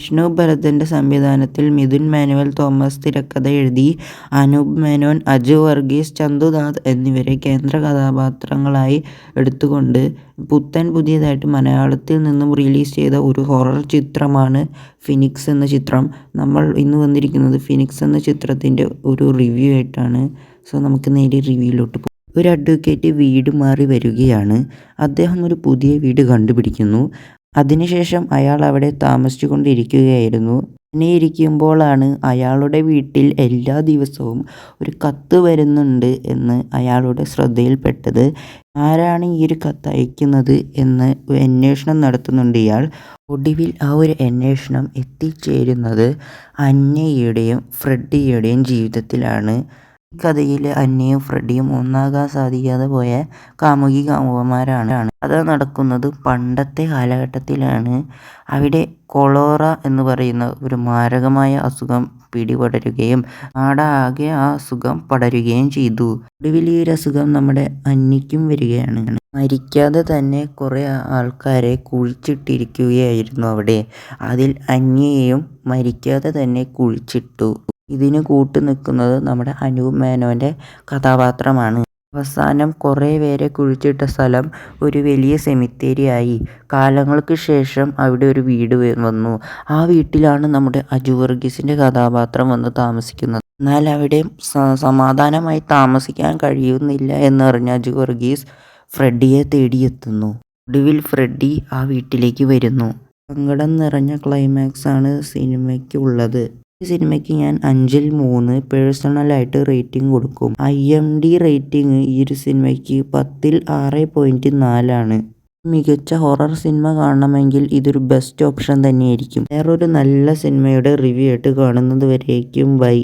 വിഷ്ണു ഭരതൻ്റെ സംവിധാനത്തിൽ Mithun manual Thomas തിരക്കഥ എഴുതി അനൂപ് മേനോൻ, അജു വർഗീസ്, ചന്തുനാഥ് എന്നിവരെ കേന്ദ്ര കഥാപാത്രങ്ങളായി എടുത്തുകൊണ്ട് പുതിയതായിട്ട് മലയാളത്തിൽ നിന്നും റിലീസ് ചെയ്ത ഒരു ഹൊറർ ചിത്രമാണ് ഫിനിക്സ് എന്ന ചിത്രം. നമ്മൾ ഇന്ന് വന്നിരിക്കുന്നത് ഫിനിക്സ് എന്ന ചിത്രത്തിൻ്റെ ഒരു റിവ്യൂ ആയിട്ടാണ്. സോ നമുക്ക് നേരെ റിവ്യൂയിലോട്ട് പോകാം. ഒരു അഡ്വക്കേറ്റ് വീട് മാറി വരികയാണ്. അദ്ദേഹം ഒരു പുതിയ വീട് കണ്ടുപിടിക്കുന്നു. അതിനുശേഷം അയാൾ അവിടെ താമസിച്ചു കൊണ്ടിരിക്കുകയായിരുന്നു. അങ്ങനെ ഇരിക്കുമ്പോഴാണ് അയാളുടെ വീട്ടിൽ എല്ലാ ദിവസവും ഒരു കത്ത് വരുന്നുണ്ട് എന്ന് അയാളുടെ ശ്രദ്ധയിൽപ്പെട്ടത്. ആരാണ് ഈ ഒരു കത്ത് അയക്കുന്നത് എന്ന് ഒരു അന്വേഷണം നടത്തുന്നുണ്ട് ഇയാൾ. ഒടുവിൽ ആ ഒരു അന്വേഷണം എത്തിച്ചേരുന്നത് അന്യയുടെയും ഫ്രെഡിയുടെയും ജീവിതത്തിലാണ്. ഈ കഥയിൽ അന്നയും ഫ്രെഡിയും ഒന്നാകാൻ സാധിക്കാതെ പോയ കാമുകന്മാരാണ്. അത് നടക്കുന്നത് പണ്ടത്തെ കാലഘട്ടത്തിലാണ്. അവിടെ കൊളോറ എന്ന് പറയുന്ന ഒരു മാരകമായ അസുഖം പിടിപെടുകയും നാടാകെ ആ അസുഖം പടരുകയും ചെയ്തു. ഒടുവിൽ ഈ ഒരു അസുഖം നമ്മുടെ അന്നയ്ക്കും വരികയാണ്. മരിക്കാതെ തന്നെ കുറേ ആൾക്കാരെ കുഴിച്ചിട്ടിരിക്കുകയായിരുന്നു അവിടെ. അതിൽ അന്യയെയും മരിക്കാതെ തന്നെ കുഴിച്ചിട്ടു. ഇതിന് കൂട്ടു നിൽക്കുന്നത് നമ്മുടെ അനൂപ് മേനോൻ്റെ കഥാപാത്രമാണ്. അവസാനം കുറേ പേരെ കുഴിച്ചിട്ട സ്ഥലം ഒരു വലിയ സെമിത്തേരിയായി. കാലങ്ങൾക്ക് ശേഷം അവിടെ ഒരു വീട് വന്നു. ആ വീട്ടിലാണ് നമ്മുടെ അജു വർഗീസിൻ്റെ കഥാപാത്രം വന്ന് താമസിക്കുന്നത്. എന്നാൽ അവിടെ സമാധാനമായി താമസിക്കാൻ കഴിയുന്നില്ല എന്നറിഞ്ഞ അജു വർഗീസ് ഫ്രെഡിയെ തേടിയെത്തുന്നു. ഒടുവിൽ ഫ്രെഡി ആ വീട്ടിലേക്ക് വരുന്നു. സങ്കടം നിറഞ്ഞ ക്ലൈമാക്സ് ആണ് സിനിമയ്ക്കുള്ളത്. ഈ സിനിമയ്ക്ക് ഞാൻ 5/3 പേഴ്സണലായിട്ട് റേറ്റിംഗ് കൊടുക്കും. IMD റേറ്റിംഗ് ഈ ഒരു സിനിമയ്ക്ക് 10ൽ 6.4 മികച്ച ഹൊറർ സിനിമ കാണണമെങ്കിൽ ഇതൊരു ബെസ്റ്റ് ഓപ്ഷൻ തന്നെയായിരിക്കും. വേറൊരു നല്ല സിനിമയുടെ റിവ്യൂ ആയിട്ട് കാണുന്നത് വരേക്കും ബൈ.